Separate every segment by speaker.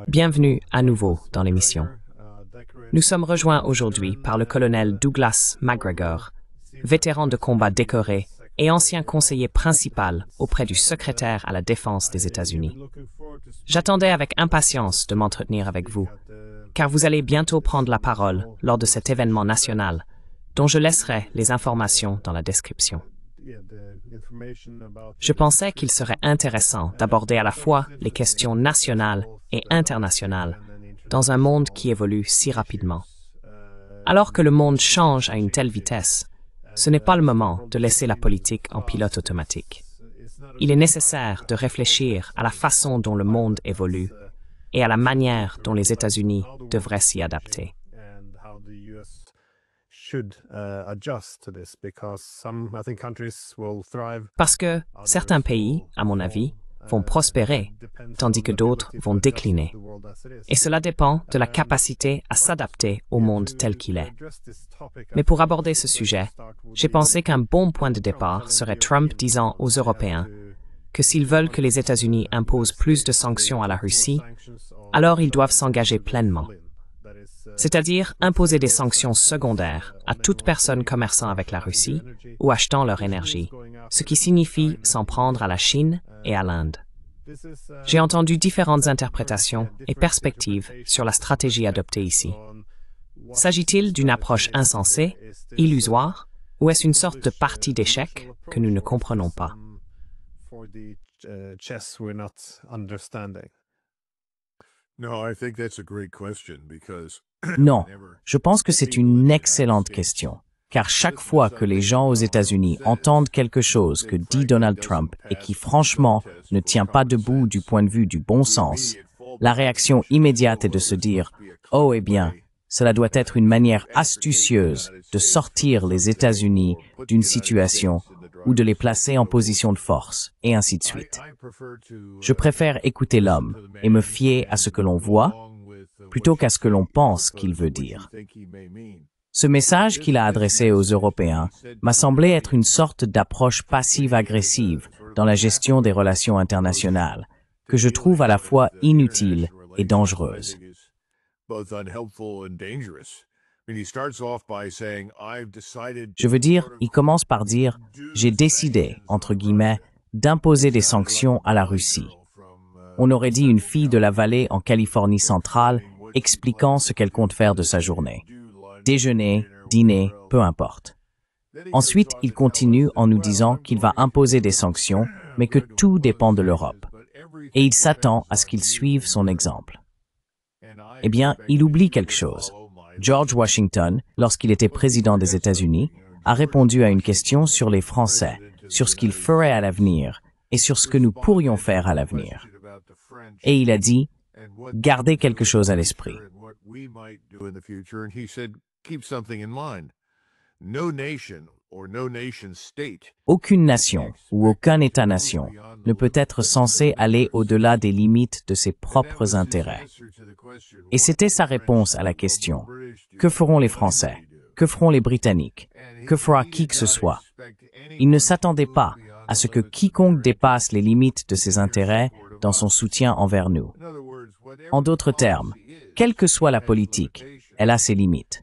Speaker 1: Bienvenue à nouveau dans l'émission. Nous sommes rejoints aujourd'hui par le colonel Douglas McGregor, vétéran de combat décoré et ancien conseiller principal auprès du secrétaire à la Défense des États-Unis. J'attendais avec impatience de m'entretenir avec vous, car vous allez bientôt prendre la parole lors de cet événement national, dont je laisserai les informations dans la description. Je pensais qu'il serait intéressant d'aborder à la fois les questions nationales et internationales dans un monde qui évolue si rapidement. Alors que le monde change à une telle vitesse, ce n'est pas le moment de laisser la politique en pilote automatique. Il est nécessaire de réfléchir à la façon dont le monde évolue et à la manière dont les États-Unis devraient s'y adapter. Parce que certains pays, à mon avis, vont prospérer, tandis que d'autres vont décliner. Et cela dépend de la capacité à s'adapter au monde tel qu'il est. Mais pour aborder ce sujet, j'ai pensé qu'un bon point de départ serait Trump disant aux Européens que s'ils veulent que les États-Unis imposent plus de sanctions à la Russie, alors ils doivent s'engager pleinement. C'est-à-dire imposer des sanctions secondaires à toute personne commerçant avec la Russie ou achetant leur énergie, ce qui signifie s'en prendre à la Chine et à l'Inde. J'ai entendu différentes interprétations et perspectives sur la stratégie adoptée ici. S'agit-il d'une approche insensée, illusoire, ou est-ce une sorte de partie d'échecs que nous ne comprenons pas?
Speaker 2: Non, je pense que c'est une excellente question, car chaque fois que les gens aux États-Unis entendent quelque chose que dit Donald Trump et qui franchement ne tient pas debout du point de vue du bon sens, la réaction immédiate est de se dire « Oh, eh bien, cela doit être une manière astucieuse de sortir les États-Unis d'une situation ou de les placer en position de force, et ainsi de suite. » Je préfère écouter l'homme et me fier à ce que l'on voit plutôt qu'à ce que l'on pense qu'il veut dire. Ce message qu'il a adressé aux Européens m'a semblé être une sorte d'approche passive-agressive dans la gestion des relations internationales, que je trouve à la fois inutile et dangereuse. Je veux dire, il commence par dire « j'ai décidé », entre guillemets, d'imposer des sanctions à la Russie. On aurait dit une fille de la vallée en Californie centrale expliquant ce qu'elle compte faire de sa journée. Déjeuner, dîner, peu importe. Ensuite, il continue en nous disant qu'il va imposer des sanctions, mais que tout dépend de l'Europe. Et il s'attend à ce qu'ils suivent son exemple. Eh bien, il oublie quelque chose. George Washington, lorsqu'il était président des États-Unis, a répondu à une question sur les Français, sur ce qu'ils feraient à l'avenir et sur ce que nous pourrions faire à l'avenir. Et il a dit « Gardez quelque chose à l'esprit. » Aucune nation ou aucun État-nation ne peut être censé aller au-delà des limites de ses propres intérêts. Et c'était sa réponse à la question « Que feront les Français? Que feront les Britanniques? Que fera qui que ce soit ?» Il ne s'attendait pas à ce que quiconque dépasse les limites de ses intérêts dans son soutien envers nous. En d'autres termes, quelle que soit la politique, elle a ses limites.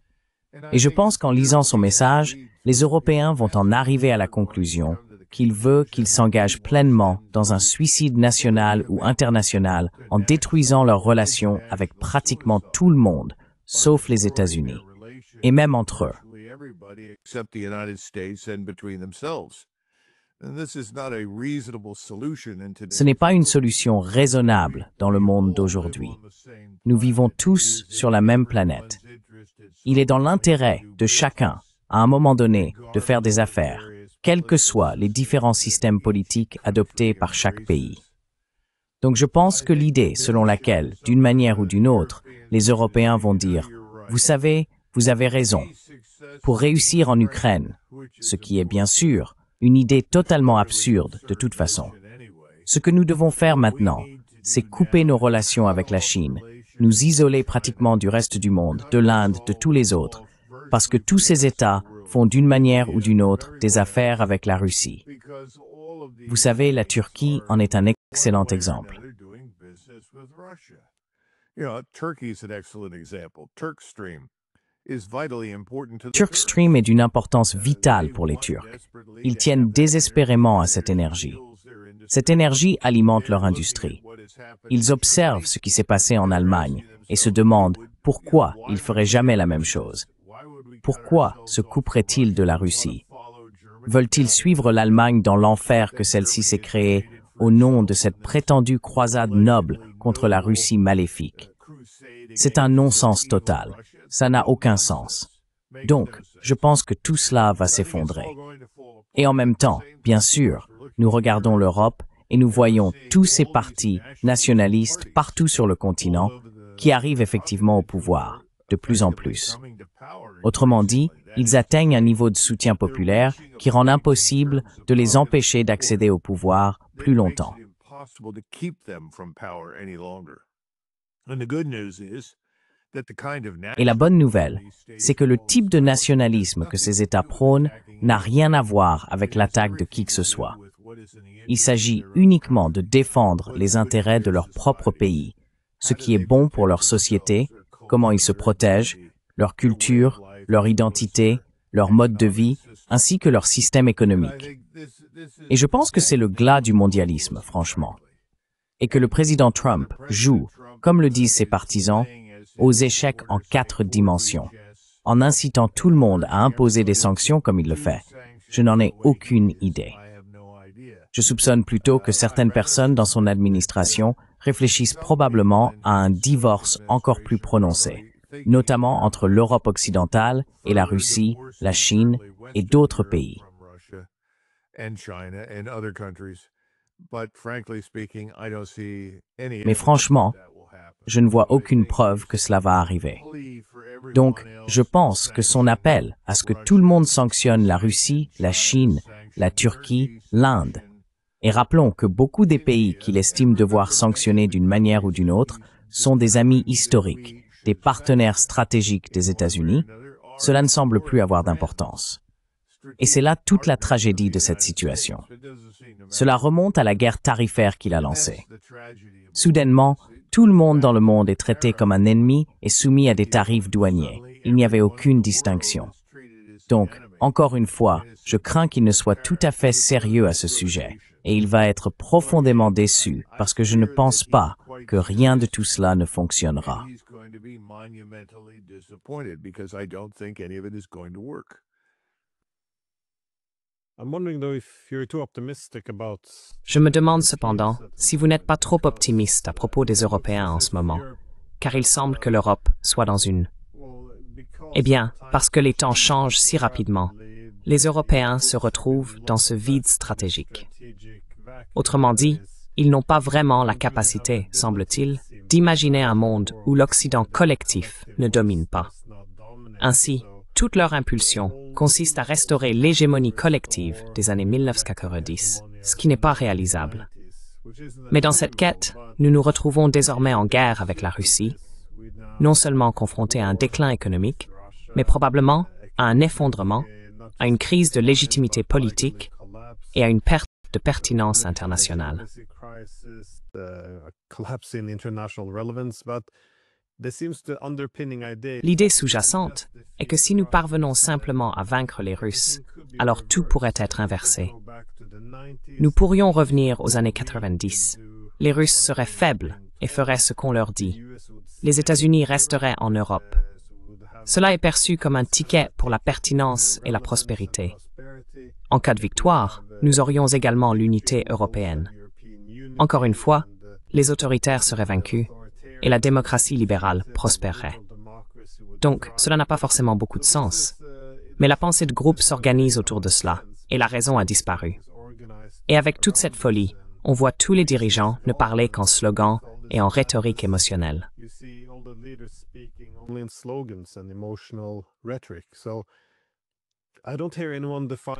Speaker 2: Et je pense qu'en lisant son message, les Européens vont en arriver à la conclusion qu'il veut qu'ils s'engagent pleinement dans un suicide national ou international en détruisant leurs relations avec pratiquement tout le monde, sauf les États-Unis, et même entre eux. Ce n'est pas une solution raisonnable dans le monde d'aujourd'hui. Nous vivons tous sur la même planète. Il est dans l'intérêt de chacun, à un moment donné, de faire des affaires, quels que soient les différents systèmes politiques adoptés par chaque pays. Donc je pense que l'idée selon laquelle, d'une manière ou d'une autre, les Européens vont dire « Vous savez, vous avez raison », pour réussir en Ukraine, ce qui est bien sûr une idée totalement absurde de toute façon. Ce que nous devons faire maintenant, c'est couper nos relations avec la Chine, nous isoler pratiquement du reste du monde, de l'Inde, de tous les autres, parce que tous ces États font d'une manière ou d'une autre des affaires avec la Russie. Vous savez, la Turquie en est un excellent exemple. Turkstream est d'une importance vitale pour les Turcs. Ils tiennent désespérément à cette énergie. Cette énergie alimente leur industrie. Ils observent ce qui s'est passé en Allemagne et se demandent pourquoi ils ne feraient jamais la même chose. Pourquoi se couperaient-ils de la Russie? Veulent-ils suivre l'Allemagne dans l'enfer que celle-ci s'est créée au nom de cette prétendue croisade noble contre la Russie maléfique? C'est un non-sens total. Ça n'a aucun sens. Donc, je pense que tout cela va s'effondrer. Et en même temps, bien sûr, nous regardons l'Europe et nous voyons tous ces partis nationalistes partout sur le continent qui arrivent effectivement au pouvoir, de plus en plus. Autrement dit, ils atteignent un niveau de soutien populaire qui rend impossible de les empêcher d'accéder au pouvoir plus longtemps. Et la bonne nouvelle, c'est que le type de nationalisme que ces États prônent n'a rien à voir avec l'attaque de qui que ce soit. Il s'agit uniquement de défendre les intérêts de leur propre pays, ce qui est bon pour leur société, comment ils se protègent, leur culture, leur identité, leur mode de vie, ainsi que leur système économique. Et je pense que c'est le glas du mondialisme, franchement. Et que le président Trump joue, comme le disent ses partisans, aux échecs en 4 dimensions, en incitant tout le monde à imposer des sanctions comme il le fait. Je n'en ai aucune idée. Je soupçonne plutôt que certaines personnes dans son administration réfléchissent probablement à un divorce encore plus prononcé, notamment entre l'Europe occidentale et la Russie, la Chine et d'autres pays. Mais franchement, je ne vois aucune preuve que cela va arriver. Donc, je pense que son appel à ce que tout le monde sanctionne la Russie, la Chine, la Turquie, l'Inde, et rappelons que beaucoup des pays qu'il estime devoir sanctionner d'une manière ou d'une autre sont des amis historiques, des partenaires stratégiques des États-Unis, cela ne semble plus avoir d'importance. Et c'est là toute la tragédie de cette situation. Cela remonte à la guerre tarifaire qu'il a lancée. Soudainement, tout le monde dans le monde est traité comme un ennemi et soumis à des tarifs douaniers. Il n'y avait aucune distinction. Donc, encore une fois, je crains qu'il ne soit tout à fait sérieux à ce sujet, et il va être profondément déçu parce que je ne pense pas que rien de tout cela ne fonctionnera.
Speaker 1: Je me demande cependant si vous n'êtes pas trop optimiste à propos des Européens en ce moment, car il semble que l'Europe soit dans une... Eh bien, parce que les temps changent si rapidement, les Européens se retrouvent dans ce vide stratégique. Autrement dit, ils n'ont pas vraiment la capacité, semble-t-il, d'imaginer un monde où l'Occident collectif ne domine pas. Ainsi, toute leur impulsion consiste à restaurer l'hégémonie collective des années 1990, ce qui n'est pas réalisable. Mais dans cette quête, nous nous retrouvons désormais en guerre avec la Russie, non seulement confrontés à un déclin économique, mais probablement à un effondrement, à une crise de légitimité politique et à une perte de pertinence internationale. L'idée sous-jacente est que si nous parvenons simplement à vaincre les Russes, alors tout pourrait être inversé. Nous pourrions revenir aux années 90. Les Russes seraient faibles et feraient ce qu'on leur dit. Les États-Unis resteraient en Europe. Cela est perçu comme un ticket pour la pertinence et la prospérité. En cas de victoire, nous aurions également l'unité européenne. Encore une fois, les autoritaires seraient vaincus et la démocratie libérale prospérerait. Donc, cela n'a pas forcément beaucoup de sens. Mais la pensée de groupe s'organise autour de cela, et la raison a disparu. Et avec toute cette folie, on voit tous les dirigeants ne parler qu'en slogans et en rhétorique émotionnelle.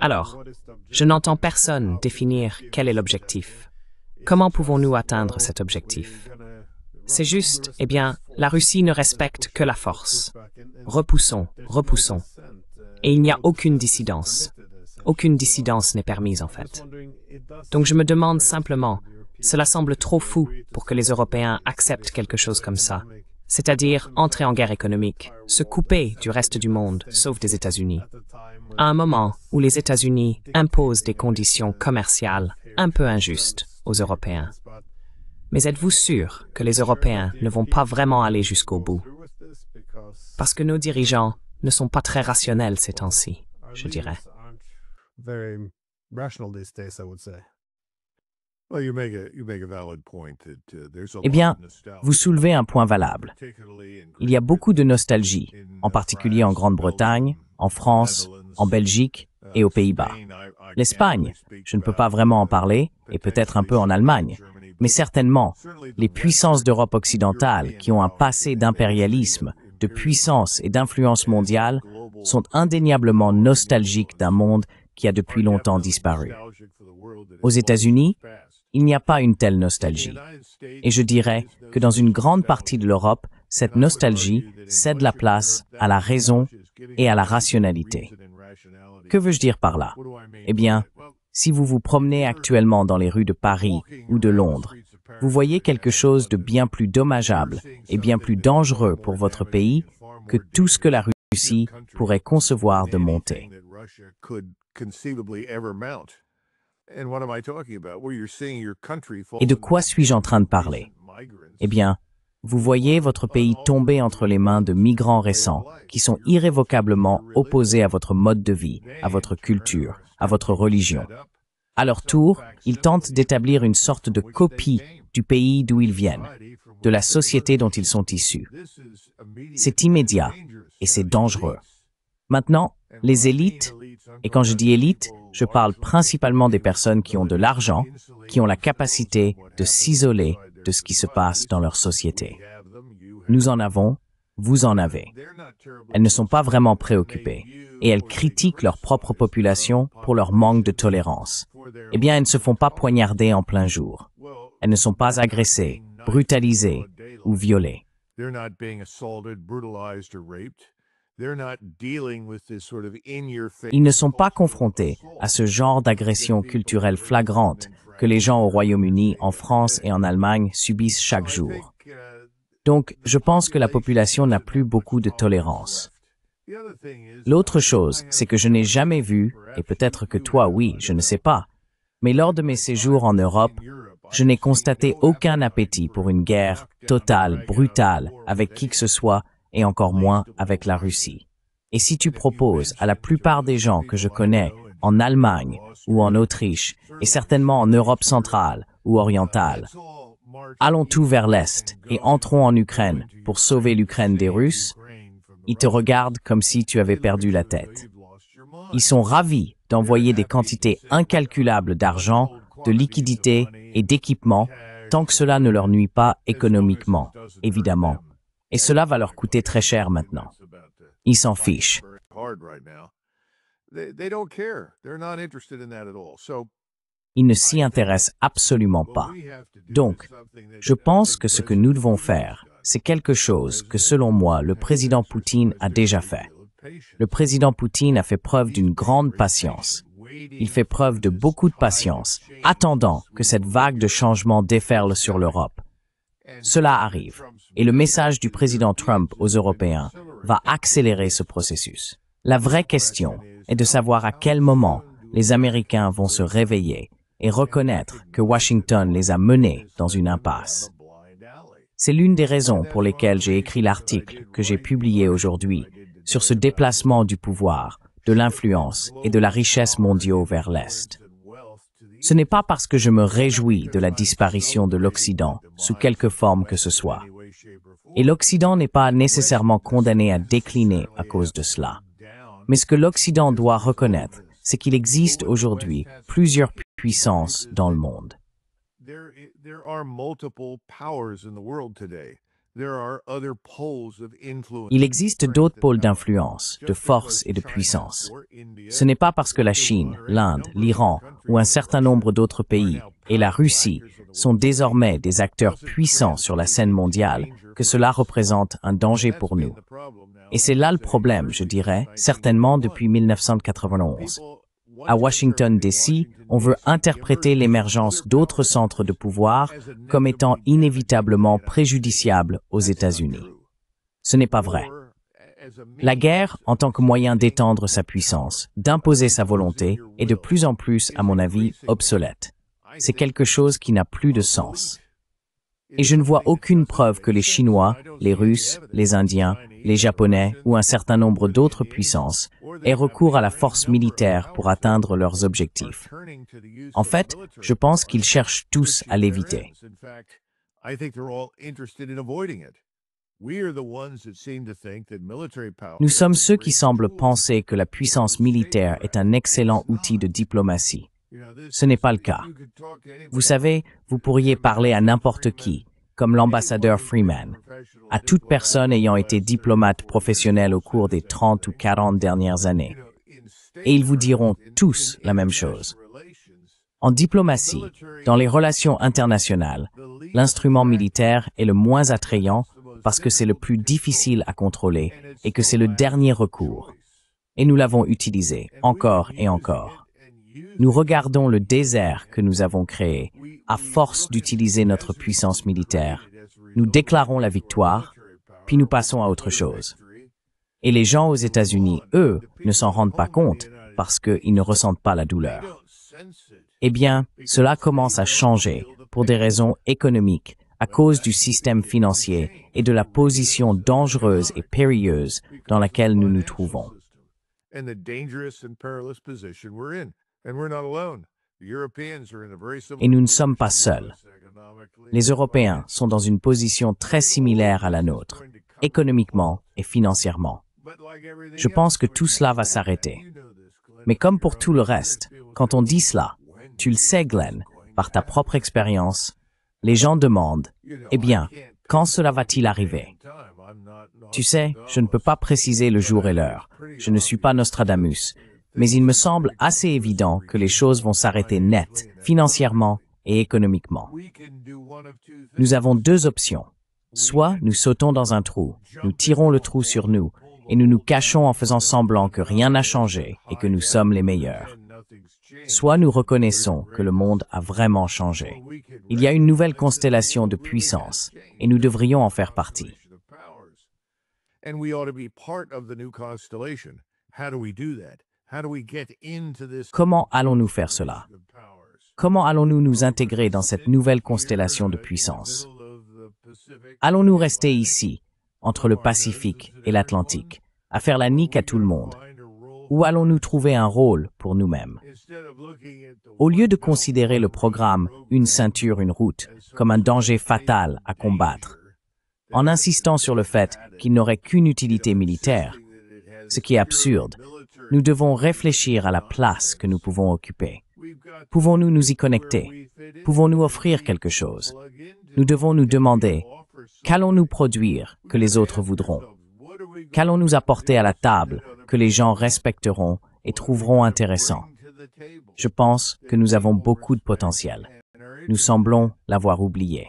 Speaker 1: Alors, je n'entends personne définir quel est l'objectif. Comment pouvons-nous atteindre cet objectif? C'est juste, eh bien, la Russie ne respecte que la force. Repoussons, repoussons. Et il n'y a aucune dissidence, Aucune dissidence n'est permise en fait. Donc je me demande simplement, cela semble trop fou pour que les Européens acceptent quelque chose comme ça, c'est-à-dire entrer en guerre économique, se couper du reste du monde, sauf des États-Unis. À un moment où les États-Unis imposent des conditions commerciales un peu injustes aux Européens. Mais êtes-vous sûr que les Européens ne vont pas vraiment aller jusqu'au bout? Parce que nos dirigeants ne sont pas très rationnels ces temps-ci, je dirais.
Speaker 2: Eh bien, vous soulevez un point valable. Il y a beaucoup de nostalgie, en particulier en Grande-Bretagne, en France, en Belgique et aux Pays-Bas. L'Espagne, je ne peux pas vraiment en parler, et peut-être un peu en Allemagne, mais certainement, les puissances d'Europe occidentale qui ont un passé d'impérialisme, de puissance et d'influence mondiale sont indéniablement nostalgiques d'un monde qui a depuis longtemps disparu. Aux États-Unis, il n'y a pas une telle nostalgie. Et je dirais que dans une grande partie de l'Europe, cette nostalgie cède la place à la raison et à la rationalité. Que veux-je dire par là? Eh bien, si vous vous promenez actuellement dans les rues de Paris ou de Londres, vous voyez quelque chose de bien plus dommageable et bien plus dangereux pour votre pays que tout ce que la Russie pourrait concevoir de monter. Et de quoi suis-je en train de parler? Eh bien, vous voyez votre pays tomber entre les mains de migrants récents qui sont irrévocablement opposés à votre mode de vie, à votre culture, à votre religion. À leur tour, ils tentent d'établir une sorte de copie du pays d'où ils viennent, de la société dont ils sont issus. C'est immédiat et c'est dangereux. Maintenant, les élites, et quand je dis élite, je parle principalement des personnes qui ont de l'argent, qui ont la capacité de s'isoler de ce qui se passe dans leur société. Nous en avons, vous en avez. Elles ne sont pas vraiment préoccupées, et elles critiquent leur propre population pour leur manque de tolérance. Eh bien, elles ne se font pas poignarder en plein jour. Elles ne sont pas agressées, brutalisées ou violées. Ils ne sont pas confrontés à ce genre d'agression culturelle flagrante que les gens au Royaume-Uni, en France et en Allemagne subissent chaque jour. Donc, je pense que la population n'a plus beaucoup de tolérance. L'autre chose, c'est que je n'ai jamais vu, et peut-être que toi, oui, je ne sais pas, mais lors de mes séjours en Europe, je n'ai constaté aucun appétit pour une guerre totale, brutale, avec qui que ce soit, et encore moins avec la Russie. Et si tu proposes à la plupart des gens que je connais en Allemagne ou en Autriche, et certainement en Europe centrale ou orientale, allons tout vers l'Est et entrons en Ukraine pour sauver l'Ukraine des Russes, ils te regardent comme si tu avais perdu la tête. Ils sont ravis d'envoyer des quantités incalculables d'argent, de liquidités et d'équipements tant que cela ne leur nuit pas économiquement, évidemment. Et cela va leur coûter très cher maintenant. Ils s'en fichent. Ils ne s'y intéressent absolument pas. Donc, je pense que ce que nous devons faire, c'est quelque chose que, selon moi, le président Poutine a déjà fait. Le président Poutine a fait preuve d'une grande patience. Il fait preuve de beaucoup de patience, attendant que cette vague de changement déferle sur l'Europe. Cela arrive, et le message du président Trump aux Européens va accélérer ce processus. La vraie question est de savoir à quel moment les Américains vont se réveiller et reconnaître que Washington les a menés dans une impasse. C'est l'une des raisons pour lesquelles j'ai écrit l'article que j'ai publié aujourd'hui sur ce déplacement du pouvoir, de l'influence et de la richesse mondiaux vers l'Est. Ce n'est pas parce que je me réjouis de la disparition de l'Occident, sous quelque forme que ce soit. Et l'Occident n'est pas nécessairement condamné à décliner à cause de cela. Mais ce que l'Occident doit reconnaître, c'est qu'il existe aujourd'hui plusieurs puissances dans le monde. Il existe d'autres pôles d'influence, de force et de puissance. Ce n'est pas parce que la Chine, l'Inde, l'Iran ou un certain nombre d'autres pays et la Russie sont désormais des acteurs puissants sur la scène mondiale que cela représente un danger pour nous. Et c'est là le problème, je dirais, certainement depuis 1991. À Washington, D.C., on veut interpréter l'émergence d'autres centres de pouvoir comme étant inévitablement préjudiciables aux États-Unis. Ce n'est pas vrai. La guerre, en tant que moyen d'étendre sa puissance, d'imposer sa volonté, est de plus en plus, à mon avis, obsolète. C'est quelque chose qui n'a plus de sens. Et je ne vois aucune preuve que les Chinois, les Russes, les Indiens, les Japonais ou un certain nombre d'autres puissances aient recours à la force militaire pour atteindre leurs objectifs. En fait, je pense qu'ils cherchent tous à l'éviter. Nous sommes ceux qui semblent penser que la puissance militaire est un excellent outil de diplomatie. Ce n'est pas le cas. Vous savez, vous pourriez parler à n'importe qui, comme l'ambassadeur Freeman, à toute personne ayant été diplomate professionnel au cours des 30 ou 40 dernières années. Et ils vous diront tous la même chose. En diplomatie, dans les relations internationales, l'instrument militaire est le moins attrayant parce que c'est le plus difficile à contrôler et que c'est le dernier recours. Et nous l'avons utilisé encore et encore. Nous regardons le désert que nous avons créé. À force d'utiliser notre puissance militaire, nous déclarons la victoire, puis nous passons à autre chose. Et les gens aux États-Unis, eux, ne s'en rendent pas compte parce qu'ils ne ressentent pas la douleur. Eh bien, cela commence à changer pour des raisons économiques, à cause du système financier et de la position dangereuse et périlleuse dans laquelle nous nous trouvons. Et nous ne sommes pas seuls. Les Européens sont dans une position très similaire à la nôtre, économiquement et financièrement. Je pense que tout cela va s'arrêter. Mais comme pour tout le reste, quand on dit cela, tu le sais, Glenn, par ta propre expérience, les gens demandent, eh bien, quand cela va-t-il arriver? Tu sais, je ne peux pas préciser le jour et l'heure. Je ne suis pas Nostradamus. Mais il me semble assez évident que les choses vont s'arrêter net, financièrement et économiquement. Nous avons deux options. Soit nous sautons dans un trou, nous tirons le trou sur nous, et nous nous cachons en faisant semblant que rien n'a changé et que nous sommes les meilleurs. Soit nous reconnaissons que le monde a vraiment changé. Il y a une nouvelle constellation de puissance, et nous devrions en faire partie. Comment allons-nous faire cela? Comment allons-nous nous intégrer dans cette nouvelle constellation de puissance? Allons-nous rester ici, entre le Pacifique et l'Atlantique, à faire la nique à tout le monde? Ou allons-nous trouver un rôle pour nous-mêmes? Au lieu de considérer le programme « Une ceinture, une route » comme un danger fatal à combattre, en insistant sur le fait qu'il n'aurait qu'une utilité militaire, ce qui est absurde, nous devons réfléchir à la place que nous pouvons occuper. Pouvons-nous nous y connecter? Pouvons-nous offrir quelque chose? Nous devons nous demander, qu'allons-nous produire que les autres voudront? Qu'allons-nous apporter à la table que les gens respecteront et trouveront intéressant? Je pense que nous avons beaucoup de potentiel. Nous semblons l'avoir oublié.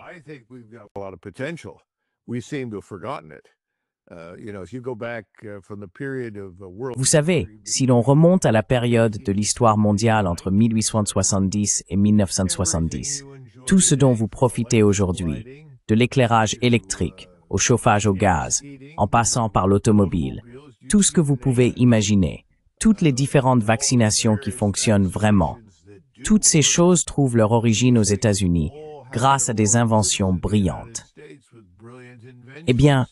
Speaker 2: Vous savez, si l'on remonte à la période de l'histoire mondiale entre 1870 et 1970, tout ce dont vous profitez aujourd'hui, de l'éclairage électrique au chauffage au gaz, en passant par l'automobile, tout ce que vous pouvez imaginer, toutes les différentes vaccinations qui fonctionnent vraiment, toutes ces choses trouvent leur origine aux États-Unis grâce à des inventions brillantes. Eh bien,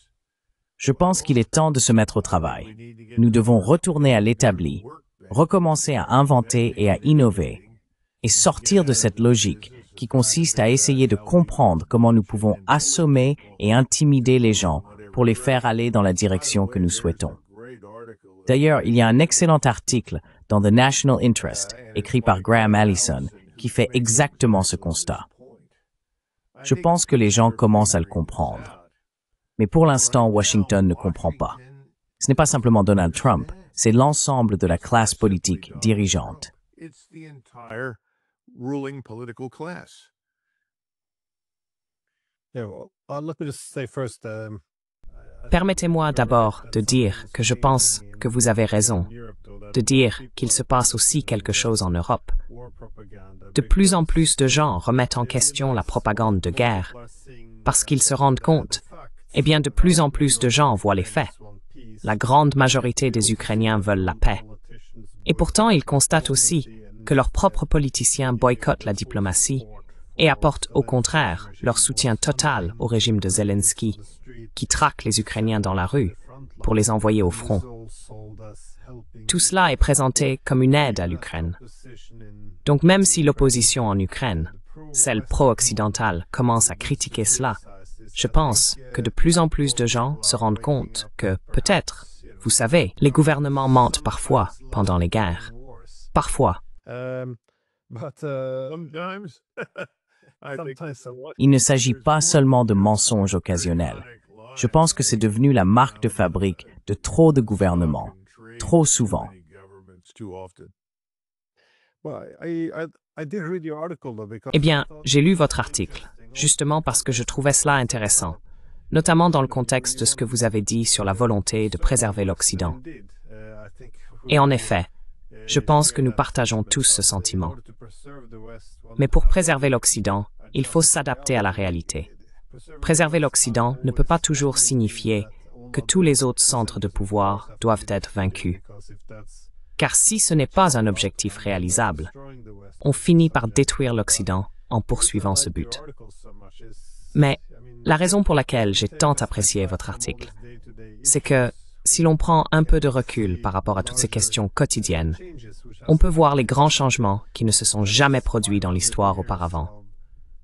Speaker 2: je pense qu'il est temps de se mettre au travail. Nous devons retourner à l'établi, recommencer à inventer et à innover, et sortir de cette logique qui consiste à essayer de comprendre comment nous pouvons assommer et intimider les gens pour les faire aller dans la direction que nous souhaitons. D'ailleurs, il y a un excellent article dans The National Interest, écrit par Graham Allison, qui fait exactement ce constat. Je pense que les gens commencent à le comprendre. Mais pour l'instant, Washington ne comprend pas. Ce n'est pas simplement Donald Trump, c'est l'ensemble de la classe politique dirigeante.
Speaker 1: Permettez-moi d'abord de dire que je pense que vous avez raison, de dire qu'il se passe aussi quelque chose en Europe. De plus en plus de gens remettent en question la propagande de guerre parce qu'ils se rendent compte, eh bien de plus en plus de gens voient les faits. La grande majorité des Ukrainiens veulent la paix. Et pourtant, ils constatent aussi que leurs propres politiciens boycottent la diplomatie et apportent au contraire leur soutien total au régime de Zelensky, qui traque les Ukrainiens dans la rue pour les envoyer au front. Tout cela est présenté comme une aide à l'Ukraine. Donc même si l'opposition en Ukraine, celle pro-occidentale, commence à critiquer cela, je pense que de plus en plus de gens se rendent compte que, peut-être, vous savez, les gouvernements mentent parfois pendant les guerres. Parfois.
Speaker 2: Il ne s'agit pas seulement de mensonges occasionnels. Je pense que c'est devenu la marque de fabrique de trop de gouvernements, trop souvent.
Speaker 1: Eh bien, j'ai lu votre article, justement parce que je trouvais cela intéressant, notamment dans le contexte de ce que vous avez dit sur la volonté de préserver l'Occident. Et en effet, je pense que nous partageons tous ce sentiment. Mais pour préserver l'Occident, il faut s'adapter à la réalité. Préserver l'Occident ne peut pas toujours signifier que tous les autres centres de pouvoir doivent être vaincus. Car si ce n'est pas un objectif réalisable, on finit par détruire l'Occident en poursuivant ce but. Mais la raison pour laquelle j'ai tant apprécié votre article, c'est que si l'on prend un peu de recul par rapport à toutes ces questions quotidiennes, on peut voir les grands changements qui ne se sont jamais produits dans l'histoire auparavant,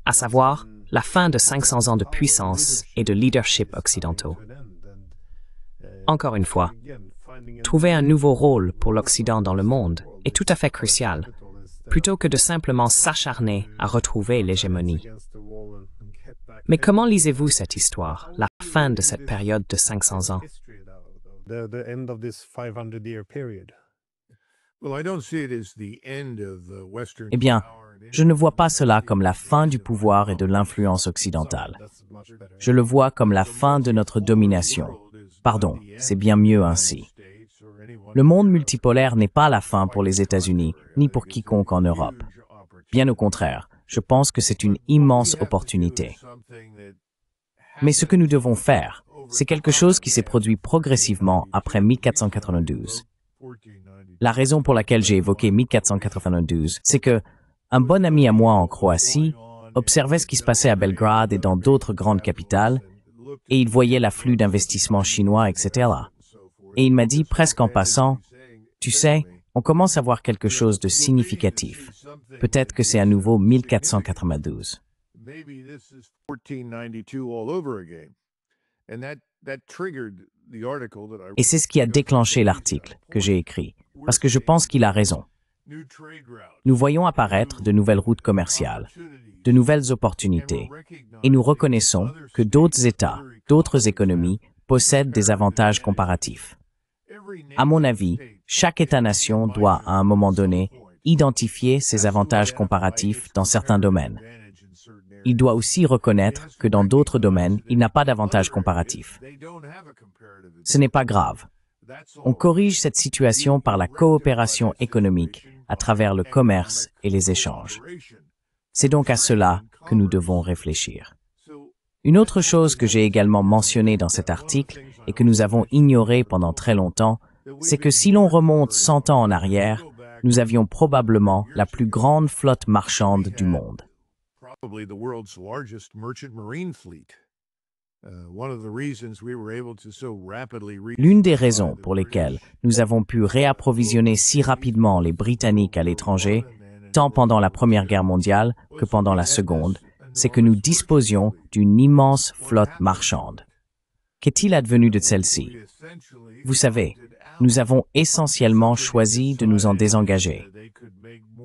Speaker 1: à savoir la fin de 500 ans de puissance et de leadership occidentaux. Encore une fois, trouver un nouveau rôle pour l'Occident dans le monde est tout à fait crucial, plutôt que de simplement s'acharner à retrouver l'hégémonie. Mais comment lisez-vous cette histoire, la fin de cette période de 500 ans?
Speaker 2: Eh bien, je ne vois pas cela comme la fin du pouvoir et de l'influence occidentale. Je le vois comme la fin de notre domination. Pardon, c'est bien mieux ainsi. Le monde multipolaire n'est pas la fin pour les États-Unis, ni pour quiconque en Europe. Bien au contraire, je pense que c'est une immense opportunité. Mais ce que nous devons faire, c'est quelque chose qui s'est produit progressivement après 1492. La raison pour laquelle j'ai évoqué 1492, c'est que un bon ami à moi en Croatie observait ce qui se passait à Belgrade et dans d'autres grandes capitales, et il voyait l'afflux d'investissements chinois, etc. Et il m'a dit presque en passant, « Tu sais, on commence à voir quelque chose de significatif. Peut-être que c'est à nouveau 1492. » Et c'est ce qui a déclenché l'article que j'ai écrit, parce que je pense qu'il a raison. Nous voyons apparaître de nouvelles routes commerciales, de nouvelles opportunités, et nous reconnaissons que d'autres États, d'autres économies possèdent des avantages comparatifs. À mon avis, chaque État-nation doit, à un moment donné, identifier ses avantages comparatifs dans certains domaines. Il doit aussi reconnaître que dans d'autres domaines, il n'a pas d'avantage comparatif. Ce n'est pas grave. On corrige cette situation par la coopération économique à travers le commerce et les échanges. C'est donc à cela que nous devons réfléchir. Une autre chose que j'ai également mentionnée dans cet article et que nous avons ignorée pendant très longtemps, c'est que si l'on remonte 100 ans en arrière, nous avions probablement la plus grande flotte marchande du monde. L'une des raisons pour lesquelles nous avons pu réapprovisionner si rapidement les Britanniques à l'étranger, tant pendant la Première Guerre mondiale que pendant la Seconde, c'est que nous disposions d'une immense flotte marchande. Qu'est-il advenu de celle-ci? Vous savez, nous avons essentiellement choisi de nous en désengager.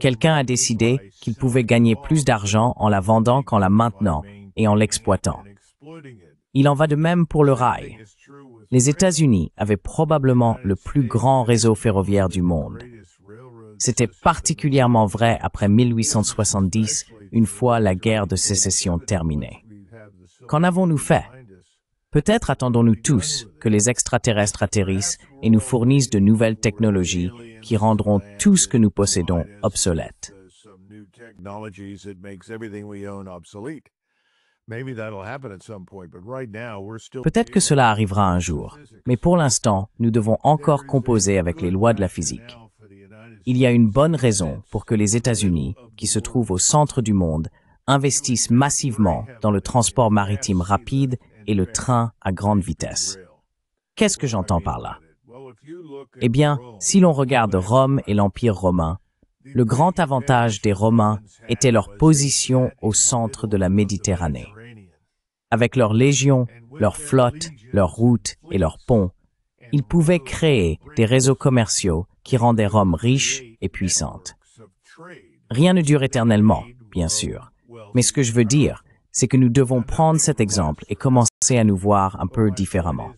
Speaker 2: Quelqu'un a décidé qu'il pouvait gagner plus d'argent en la vendant qu'en la maintenant et en l'exploitant. Il en va de même pour le rail. Les États-Unis avaient probablement le plus grand réseau ferroviaire du monde. C'était particulièrement vrai après 1870, une fois la guerre de sécession terminée. Qu'en avons-nous fait? Peut-être attendons-nous tous que les extraterrestres atterrissent et nous fournissent de nouvelles technologies qui rendront tout ce que nous possédons obsolète. Peut-être que cela arrivera un jour, mais pour l'instant, nous devons encore composer avec les lois de la physique. Il y a une bonne raison pour que les États-Unis, qui se trouvent au centre du monde, investissent massivement dans le transport maritime rapide et le train à grande vitesse. Qu'est-ce que j'entends par là? Eh bien, si l'on regarde Rome et l'Empire romain, le grand avantage des Romains était leur position au centre de la Méditerranée. Avec leurs légions, leurs flottes, leurs routes et leurs ponts, ils pouvaient créer des réseaux commerciaux qui rendaient Rome riche et puissante. Rien ne dure éternellement, bien sûr, mais ce que je veux dire, c'est que nous devons prendre cet exemple et commencer à nous voir un peu différemment.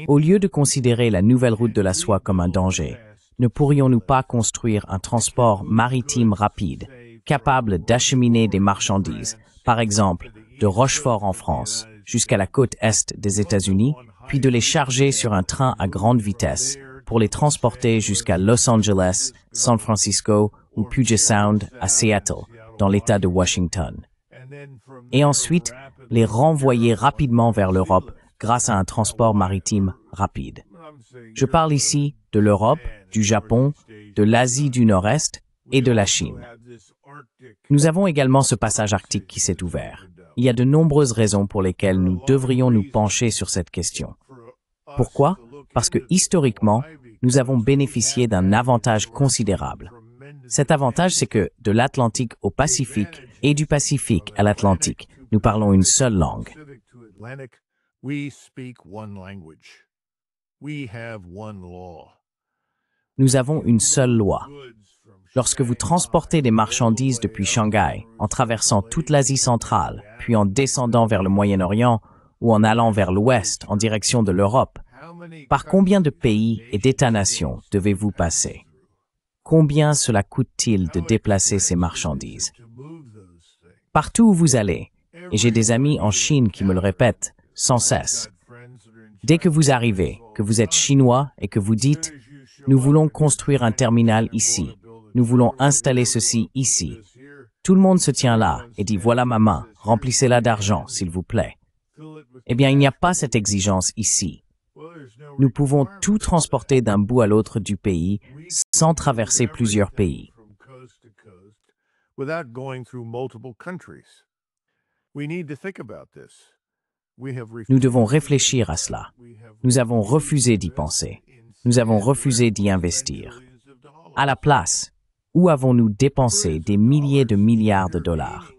Speaker 2: Au lieu de considérer la nouvelle route de la soie comme un danger, ne pourrions-nous pas construire un transport maritime rapide, capable d'acheminer des marchandises, par exemple, de Rochefort en France jusqu'à la côte est des États-Unis, puis de les charger sur un train à grande vitesse pour les transporter jusqu'à Los Angeles, San Francisco ou Puget Sound à Seattle, dans l'État de Washington. Et ensuite, les renvoyer rapidement vers l'Europe grâce à un transport maritime rapide. Je parle ici de l'Europe, du Japon, de l'Asie du Nord-Est et de la Chine. Nous avons également ce passage arctique qui s'est ouvert. Il y a de nombreuses raisons pour lesquelles nous devrions nous pencher sur cette question. Pourquoi? Parce que historiquement, nous avons bénéficié d'un avantage considérable. Cet avantage, c'est que de l'Atlantique au Pacifique et du Pacifique à l'Atlantique, nous parlons une seule langue. Nous avons une seule loi. Lorsque vous transportez des marchandises depuis Shanghai, en traversant toute l'Asie centrale, puis en descendant vers le Moyen-Orient ou en allant vers l'Ouest en direction de l'Europe, par combien de pays et d'États-nations devez-vous passer? Combien cela coûte-t-il de déplacer ces marchandises? Partout où vous allez, et j'ai des amis en Chine qui me le répètent sans cesse, dès que vous arrivez, que vous êtes chinois et que vous dites « Nous voulons construire un terminal ici, nous voulons installer ceci ici », tout le monde se tient là et dit « Voilà ma main, remplissez-la d'argent, s'il vous plaît ». Eh bien, il n'y a pas cette exigence ici. Nous pouvons tout transporter d'un bout à l'autre du pays sans traverser plusieurs pays. Nous devons réfléchir à cela. Nous avons refusé d'y penser. Nous avons refusé d'y investir. À la place, où avons-nous dépensé des milliers de milliards de dollars?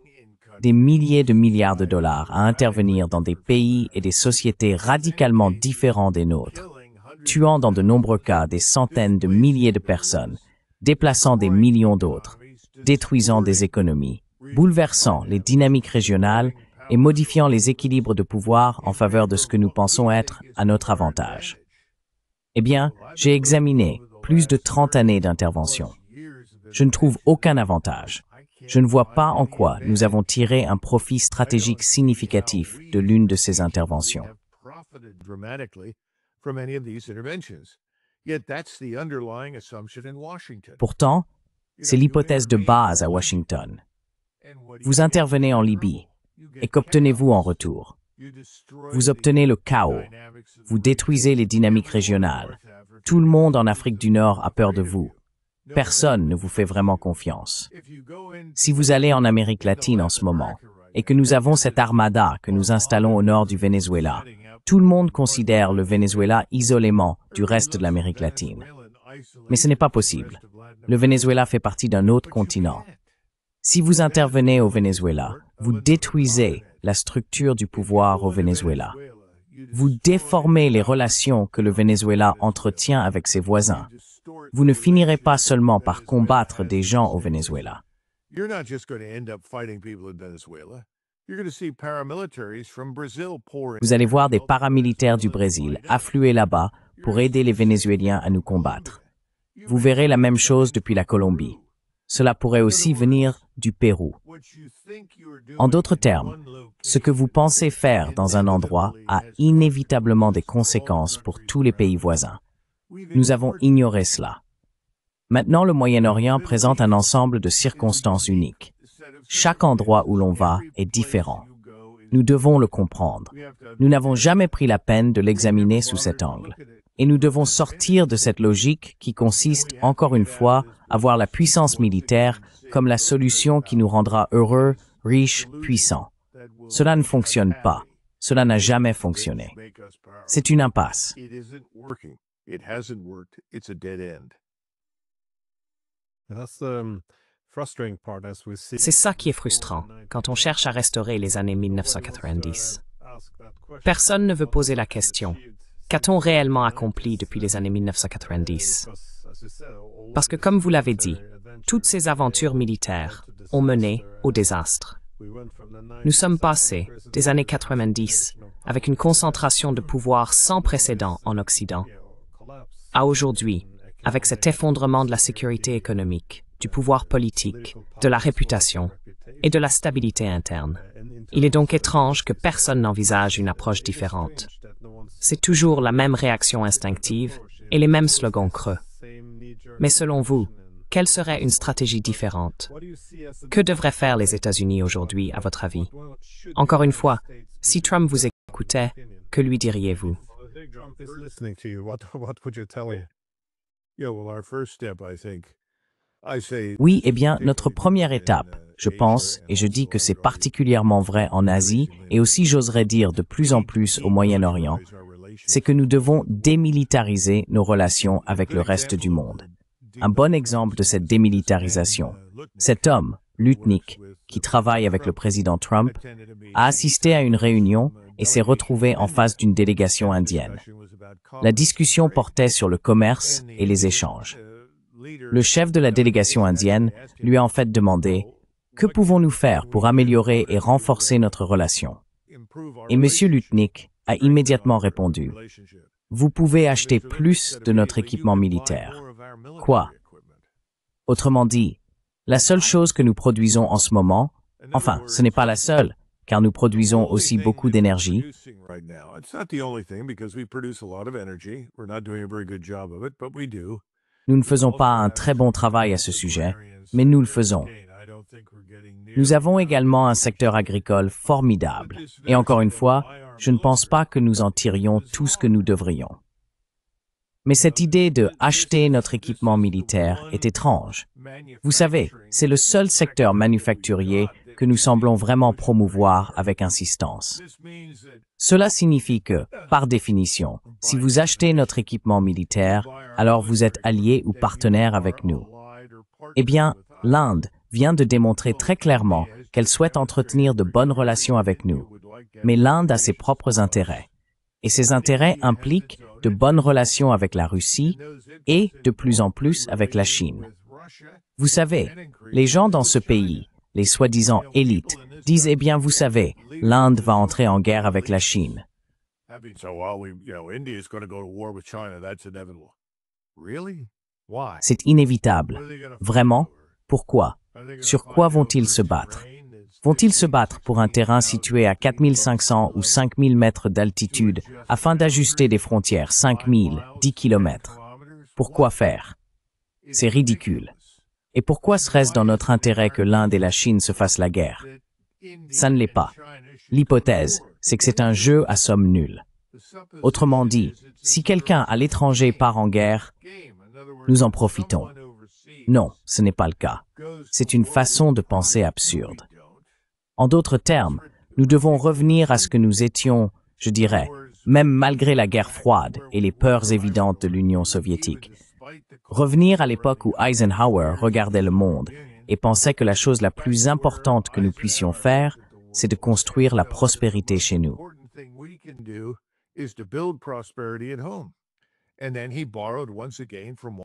Speaker 2: Des milliers de milliards de dollars à intervenir dans des pays et des sociétés radicalement différents des nôtres, tuant dans de nombreux cas des centaines de milliers de personnes, déplaçant des millions d'autres, détruisant des économies, bouleversant les dynamiques régionales et modifiant les équilibres de pouvoir en faveur de ce que nous pensons être à notre avantage. Eh bien, j'ai examiné plus de 30 années d'intervention. Je ne trouve aucun avantage. Je ne vois pas en quoi nous avons tiré un profit stratégique significatif de l'une de ces interventions. Pourtant, c'est l'hypothèse de base à Washington. Vous intervenez en Libye, et qu'obtenez-vous en retour? Vous obtenez le chaos. Vous détruisez les dynamiques régionales. Tout le monde en Afrique du Nord a peur de vous. Personne ne vous fait vraiment confiance. Si vous allez en Amérique latine en ce moment, et que nous avons cette armada que nous installons au nord du Venezuela, tout le monde considère le Venezuela isolément du reste de l'Amérique latine. Mais ce n'est pas possible. Le Venezuela fait partie d'un autre continent. Si vous intervenez au Venezuela, vous détruisez la structure du pouvoir au Venezuela. Vous déformez les relations que le Venezuela entretient avec ses voisins. Vous ne finirez pas seulement par combattre des gens au Venezuela. Vous allez voir des paramilitaires du Brésil affluer là-bas pour aider les Vénézuéliens à nous combattre. Vous verrez la même chose depuis la Colombie. cela pourrait aussi venir du Pérou. En d'autres termes, ce que vous pensez faire dans un endroit a inévitablement des conséquences pour tous les pays voisins. Nous avons ignoré cela. Maintenant, le Moyen-Orient présente un ensemble de circonstances uniques. Chaque endroit où l'on va est différent. Nous devons le comprendre. Nous n'avons jamais pris la peine de l'examiner sous cet angle. Et nous devons sortir de cette logique qui consiste, encore une fois, à voir la puissance militaire comme la solution qui nous rendra heureux, riches, puissants. Cela ne fonctionne pas. Cela n'a jamais fonctionné. C'est une impasse.
Speaker 1: C'est ça qui est frustrant quand on cherche à restaurer les années 1990. Personne ne veut poser la question. Qu'a-t-on réellement accompli depuis les années 1990? Parce que, comme vous l'avez dit, toutes ces aventures militaires ont mené au désastre. Nous sommes passés des années 90 avec une concentration de pouvoir sans précédent en Occident à aujourd'hui avec cet effondrement de la sécurité économique, du pouvoir politique, de la réputation et de la stabilité interne. Il est donc étrange que personne n'envisage une approche différente. C'est toujours la même réaction instinctive et les mêmes slogans creux. Mais selon vous, quelle serait une stratégie différente? Que devraient faire les États-Unis aujourd'hui, à votre avis? Encore une fois, si Trump vous écoutait, que lui diriez-vous?
Speaker 2: Oui, eh bien, notre première étape, je pense, et je dis que c'est particulièrement vrai en Asie, et aussi j'oserais dire de plus en plus au Moyen-Orient, c'est que nous devons démilitariser nos relations avec le reste du monde. Un bon exemple de cette démilitarisation, cet homme, Lutnick, qui travaille avec le président Trump, a assisté à une réunion et s'est retrouvé en face d'une délégation indienne. La discussion portait sur le commerce et les échanges. Le chef de la délégation indienne lui a en fait demandé « Que pouvons-nous faire pour améliorer et renforcer notre relation ?» Et M. Lutnick a immédiatement répondu « Vous pouvez acheter plus de notre équipement militaire. » Quoi? Autrement dit, la seule chose que nous produisons en ce moment, enfin, ce n'est pas la seule, car nous produisons aussi beaucoup d'énergie. Nous ne faisons pas un très bon travail à ce sujet, mais nous le faisons. Nous avons également un secteur agricole formidable. Et encore une fois, je ne pense pas que nous en tirions tout ce que nous devrions. Mais cette idée de acheter notre équipement militaire est étrange. Vous savez, c'est le seul secteur manufacturier que nous semblons vraiment promouvoir avec insistance. Cela signifie que, par définition, si vous achetez notre équipement militaire, alors vous êtes allié ou partenaire avec nous. Eh bien, l'Inde vient de démontrer très clairement qu'elle souhaite entretenir de bonnes relations avec nous. Mais l'Inde a ses propres intérêts. Et ces intérêts impliquent de bonnes relations avec la Russie et, de plus en plus, avec la Chine. Vous savez, les gens dans ce pays, les soi-disant élites, disent « Eh bien, vous savez, l'Inde va entrer en guerre avec la Chine. » C'est inévitable. Vraiment? Pourquoi? Sur quoi vont-ils se battre? Vont-ils se battre pour un terrain situé à 4500 ou 5000 mètres d'altitude afin d'ajuster des frontières 5000, 10 km? Pourquoi faire? C'est ridicule. Et pourquoi serait-ce dans notre intérêt que l'Inde et la Chine se fassent la guerre? Ça ne l'est pas. L'hypothèse, c'est que c'est un jeu à somme nulle. Autrement dit, si quelqu'un à l'étranger part en guerre, nous en profitons. Non, ce n'est pas le cas. C'est une façon de penser absurde. En d'autres termes, nous devons revenir à ce que nous étions, je dirais, même malgré la guerre froide et les peurs évidentes de l'Union soviétique. Revenir à l'époque où Eisenhower regardait le monde et pensait que la chose la plus importante que nous puissions faire, c'est de construire la prospérité chez nous.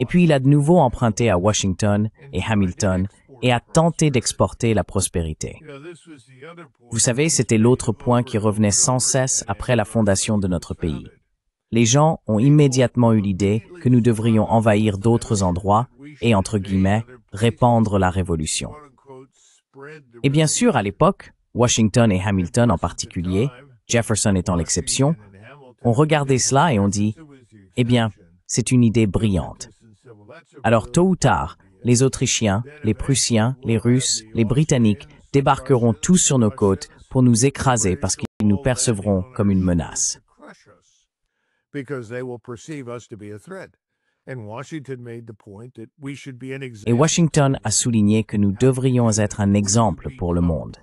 Speaker 2: Et puis il a de nouveau emprunté à Washington et Hamilton et a tenté d'exporter la prospérité. Vous savez, c'était l'autre point qui revenait sans cesse après la fondation de notre pays. Les gens ont immédiatement eu l'idée que nous devrions envahir d'autres endroits et, entre guillemets, répandre la révolution. Et bien sûr, à l'époque, Washington et Hamilton en particulier, Jefferson étant l'exception, ont regardé cela et ont dit « Eh bien, c'est une idée brillante. Alors tôt ou tard, les Autrichiens, les Prussiens, les Russes, les Britanniques débarqueront tous sur nos côtes pour nous écraser parce qu'ils nous percevront comme une menace. » Et Washington a souligné que nous devrions être un exemple pour le monde.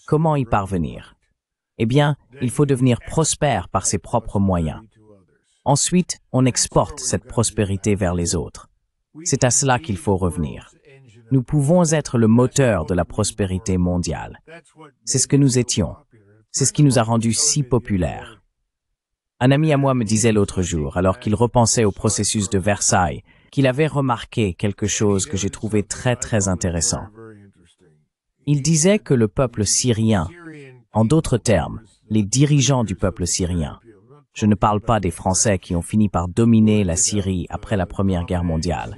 Speaker 2: Comment y parvenir? Eh bien, il faut devenir prospère par ses propres moyens. Ensuite, on exporte cette prospérité vers les autres. C'est à cela qu'il faut revenir. Nous pouvons être le moteur de la prospérité mondiale. C'est ce que nous étions. C'est ce qui nous a rendus si populaires. Un ami à moi me disait l'autre jour, alors qu'il repensait au processus de Versailles, qu'il avait remarqué quelque chose que j'ai trouvé très intéressant. Il disait que le peuple syrien, en d'autres termes, les dirigeants du peuple syrien, je ne parle pas des Français qui ont fini par dominer la Syrie après la Première Guerre mondiale.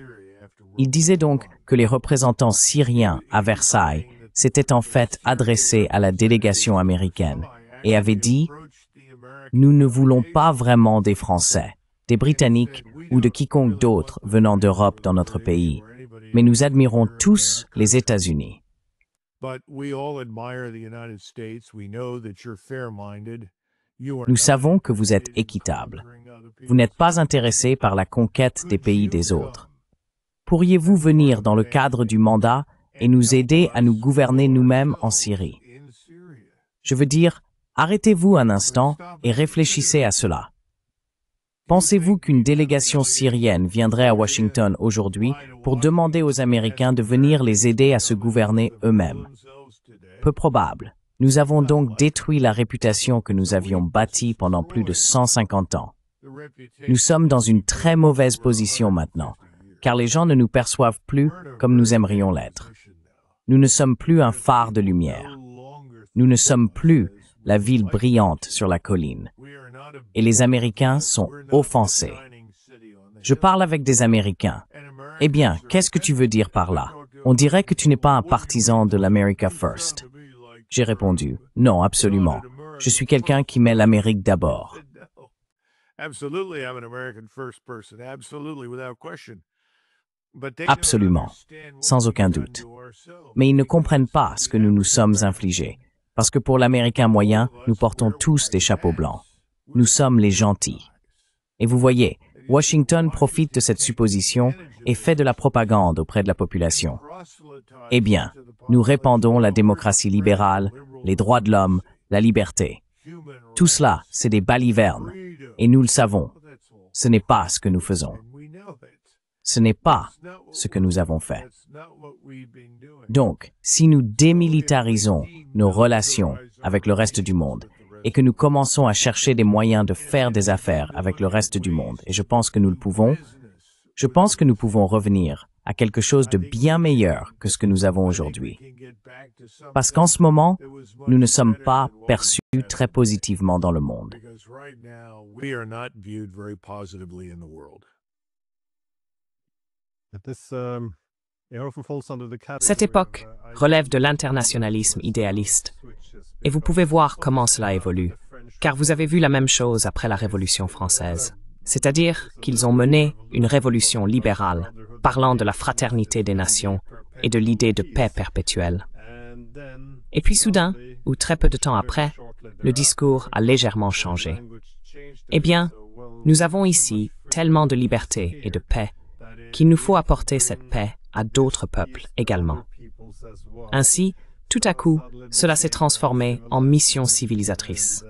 Speaker 2: Il disait donc que les représentants syriens à Versailles s'étaient en fait adressés à la délégation américaine et avaient dit « Nous ne voulons pas vraiment des Français, des Britanniques ou de quiconque d'autre venant d'Europe dans notre pays, mais nous admirons tous les États-Unis. » Nous savons que vous êtes équitable. Vous n'êtes pas intéressé par la conquête des pays des autres. Pourriez-vous venir dans le cadre du mandat et nous aider à nous gouverner nous-mêmes en Syrie? Je veux dire, arrêtez-vous un instant et réfléchissez à cela. Pensez-vous qu'une délégation syrienne viendrait à Washington aujourd'hui pour demander aux Américains de venir les aider à se gouverner eux-mêmes? Peu probable. Nous avons donc détruit la réputation que nous avions bâtie pendant plus de 150 ans. Nous sommes dans une très mauvaise position maintenant, car les gens ne nous perçoivent plus comme nous aimerions l'être. Nous ne sommes plus un phare de lumière. Nous ne sommes plus la ville brillante sur la colline. Et les Américains sont offensés. Je parle avec des Américains. Eh bien, qu'est-ce que tu veux dire par là? On dirait que tu n'es pas un partisan de l'America First. J'ai répondu, non, absolument. Je suis quelqu'un qui met l'Amérique d'abord. Absolument, sans aucun doute. Mais ils ne comprennent pas ce que nous nous sommes infligés, parce que pour l'Américain moyen, nous portons tous des chapeaux blancs. Nous sommes les gentils. Et vous voyez, Washington profite de cette supposition et fait de la propagande auprès de la population. Eh bien, nous répandons la démocratie libérale, les droits de l'homme, la liberté. Tout cela, c'est des balivernes, et nous le savons. Ce n'est pas ce que nous faisons. Ce n'est pas ce que nous avons fait. Donc, si nous démilitarisons nos relations avec le reste du monde et que nous commençons à chercher des moyens de faire des affaires avec le reste du monde, et je pense que nous le pouvons, je pense que nous pouvons revenir à quelque chose de bien meilleur que ce que nous avons aujourd'hui. Parce qu'en ce moment, nous ne sommes pas perçus très positivement dans le monde.
Speaker 1: Cette époque relève de l'internationalisme idéaliste, et vous pouvez voir comment cela évolue, car vous avez vu la même chose après la Révolution française, c'est-à-dire qu'ils ont mené une révolution libérale, parlant de la fraternité des nations et de l'idée de paix perpétuelle. Et puis soudain, ou très peu de temps après, le discours a légèrement changé. Eh bien, nous avons ici tellement de liberté et de paix qu'il nous faut apporter cette paix à d'autres peuples également. Ainsi, tout à coup, cela s'est transformé en mission civilisatrice.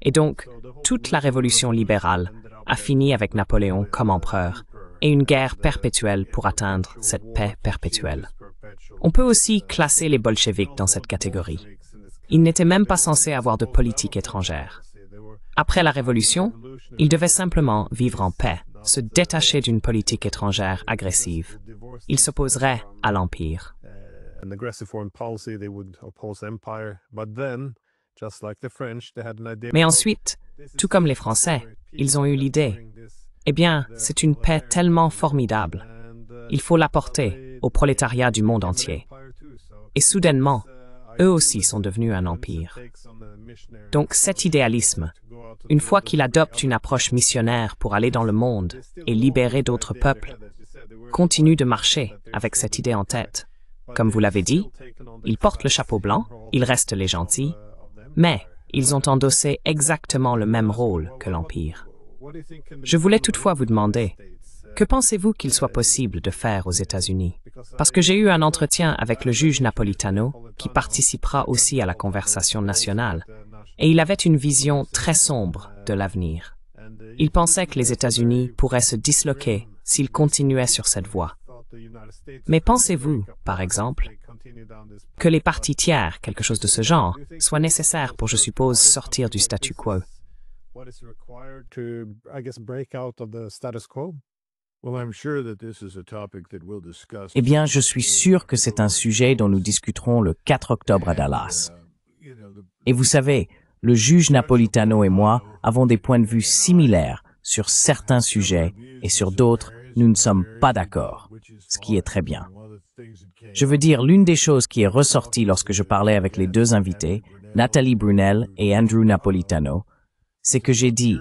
Speaker 1: Et donc, toute la révolution libérale a fini avec Napoléon comme empereur et une guerre perpétuelle pour atteindre cette paix perpétuelle. On peut aussi classer les bolcheviks dans cette catégorie. Ils n'étaient même pas censés avoir de politique étrangère. Après la Révolution, ils devaient simplement vivre en paix, se détacher d'une politique étrangère agressive. Ils s'opposeraient à l'Empire. Mais ensuite, tout comme les Français, ils ont eu l'idée. Eh bien, c'est une paix tellement formidable. il faut l'apporter au prolétariat du monde entier. Et soudainement, eux aussi sont devenus un empire. Donc cet idéalisme, une fois qu'il adopte une approche missionnaire pour aller dans le monde et libérer d'autres peuples, continue de marcher avec cette idée en tête. Comme vous l'avez dit, ils portent le chapeau blanc, ils restent les gentils, mais ils ont endossé exactement le même rôle que l'Empire. Je voulais toutefois vous demander, que pensez-vous qu'il soit possible de faire aux États-Unis? Parce que j'ai eu un entretien avec le juge Napolitano, qui participera aussi à la conversation nationale, et il avait une vision très sombre de l'avenir. Il pensait que les États-Unis pourraient se disloquer s'ils continuaient sur cette voie. Mais pensez-vous, par exemple, que les partis tiers, quelque chose de ce genre, soient nécessaires pour, je suppose, sortir du statu quo?
Speaker 2: Eh bien, je suis sûr que c'est un sujet dont nous discuterons le 4 octobre à Dallas. Et vous savez, le juge Napolitano et moi avons des points de vue similaires sur certains sujets et sur d'autres, nous ne sommes pas d'accord, ce qui est très bien. Je veux dire, l'une des choses qui est ressortie lorsque je parlais avec les deux invités, Nathalie Brunel et Andrew Napolitano, c'est que j'ai dit,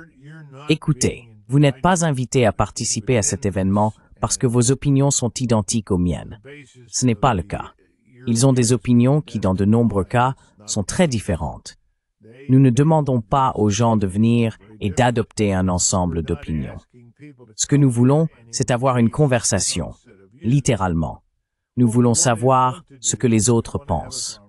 Speaker 2: écoutez, vous n'êtes pas invités à participer à cet événement parce que vos opinions sont identiques aux miennes. Ce n'est pas le cas. Ils ont des opinions qui, dans de nombreux cas, sont très différentes. Nous ne demandons pas aux gens de venir et d'adopter un ensemble d'opinions. Ce que nous voulons, c'est avoir une conversation, littéralement. Nous voulons savoir ce que les autres pensent.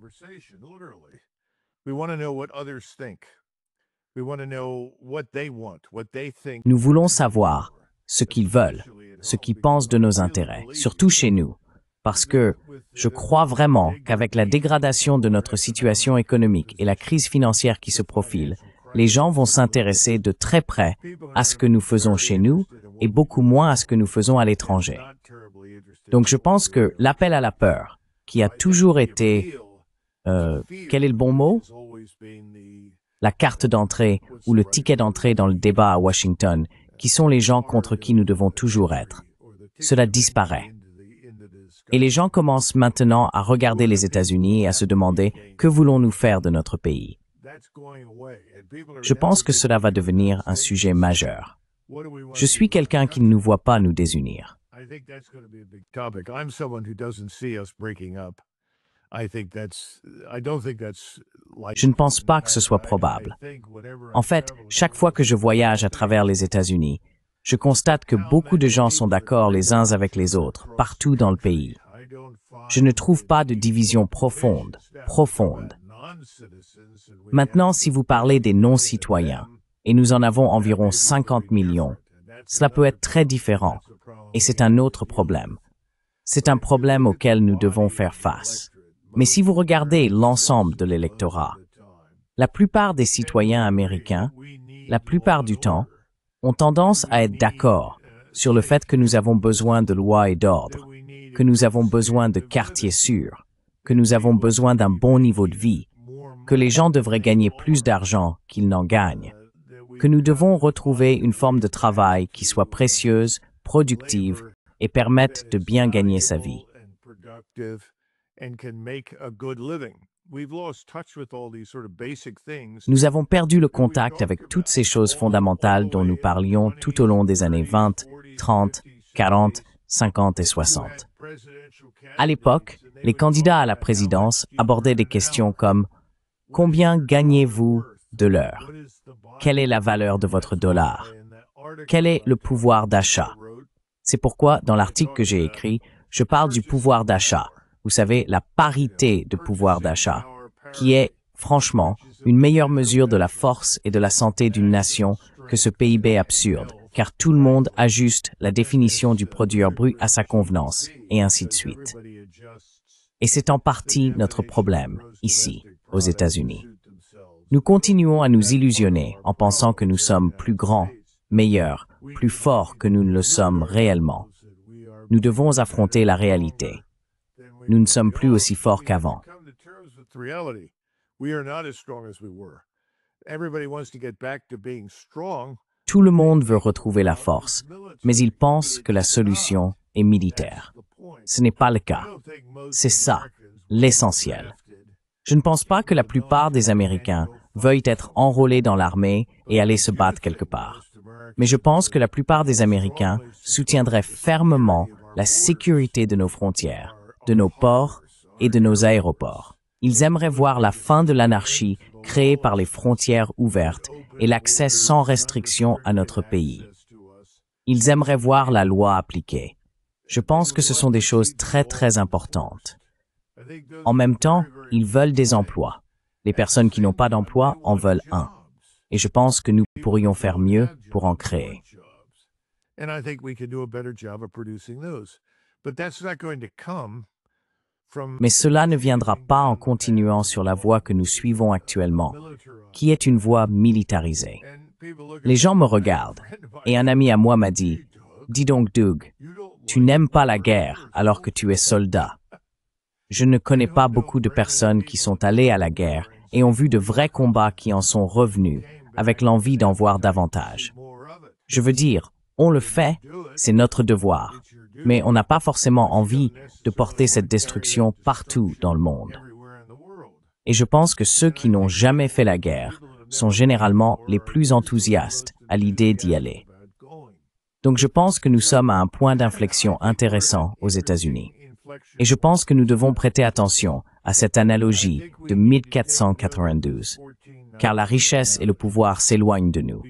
Speaker 2: Nous voulons savoir ce qu'ils veulent, ce qu'ils pensent de nos intérêts, surtout chez nous, parce que je crois vraiment qu'avec la dégradation de notre situation économique et la crise financière qui se profile, les gens vont s'intéresser de très près à ce que nous faisons chez nous et beaucoup moins à ce que nous faisons à l'étranger. Donc je pense que l'appel à la peur, qui a toujours été, quel est le bon mot? La carte d'entrée ou le ticket d'entrée dans le débat à Washington, qui sont les gens contre qui nous devons toujours être. Cela disparaît. Et les gens commencent maintenant à regarder les États-Unis et à se demander que voulons-nous faire de notre pays. Je pense que cela va devenir un sujet majeur. Je suis quelqu'un qui ne nous voit pas nous désunir. Je ne pense pas que ce soit probable. En fait, chaque fois que je voyage à travers les États-Unis, je constate que beaucoup de gens sont d'accord les uns avec les autres, partout dans le pays. Je ne trouve pas de division profonde. Maintenant, si vous parlez des non-citoyens, et nous en avons environ 50 millions, cela peut être très différent, et c'est un autre problème. C'est un problème auquel nous devons faire face. Mais si vous regardez l'ensemble de l'électorat, la plupart des citoyens américains, la plupart du temps, ont tendance à être d'accord sur le fait que nous avons besoin de lois et d'ordre, que nous avons besoin de quartiers sûrs, que nous avons besoin d'un bon niveau de vie, que les gens devraient gagner plus d'argent qu'ils n'en gagnent, que nous devons retrouver une forme de travail qui soit précieuse, productive et permette de bien gagner sa vie. Nous avons perdu le contact avec toutes ces choses fondamentales dont nous parlions tout au long des années 20, 30, 40, 50 et 60. À l'époque, les candidats à la présidence abordaient des questions comme « Combien gagnez-vous de l'heure? Quelle est la valeur de votre dollar? Quel est le pouvoir d'achat? » C'est pourquoi, dans l'article que j'ai écrit, je parle du pouvoir d'achat. Vous savez, la parité de pouvoir d'achat, qui est, franchement, une meilleure mesure de la force et de la santé d'une nation que ce PIB absurde, car tout le monde ajuste la définition du produit brut à sa convenance, et ainsi de suite. Et c'est en partie notre problème, ici, aux États-Unis. Nous continuons à nous illusionner en pensant que nous sommes plus grands, meilleurs, plus forts que nous ne le sommes réellement. Nous devons affronter la réalité. Nous ne sommes plus aussi forts qu'avant. Tout le monde veut retrouver la force, mais il pense que la solution et militaire. Ce n'est pas le cas. C'est ça, l'essentiel. Je ne pense pas que la plupart des Américains veuillent être enrôlés dans l'armée et aller se battre quelque part. Mais je pense que la plupart des Américains soutiendraient fermement la sécurité de nos frontières, de nos ports et de nos aéroports. Ils aimeraient voir la fin de l'anarchie créée par les frontières ouvertes et l'accès sans restriction à notre pays. Ils aimeraient voir la loi appliquée. Je pense que ce sont des choses très importantes. En même temps, ils veulent des emplois. Les personnes qui n'ont pas d'emploi en veulent un. Et je pense que nous pourrions faire mieux pour en créer. Mais cela ne viendra pas en continuant sur la voie que nous suivons actuellement, qui est une voie militarisée. Les gens me regardent, et un ami à moi m'a dit, « Dis donc, Doug, tu n'aimes pas la guerre alors que tu es soldat. » Je ne connais pas beaucoup de personnes qui sont allées à la guerre et ont vu de vrais combats qui en sont revenus, avec l'envie d'en voir davantage. Je veux dire, on le fait, c'est notre devoir, mais on n'a pas forcément envie de porter cette destruction partout dans le monde. Et je pense que ceux qui n'ont jamais fait la guerre sont généralement les plus enthousiastes à l'idée d'y aller. Donc je pense que nous sommes à un point d'inflexion intéressant aux États-Unis. Et je pense que nous devons prêter attention à cette analogie de 1492, car la richesse et le pouvoir s'éloignent de nous.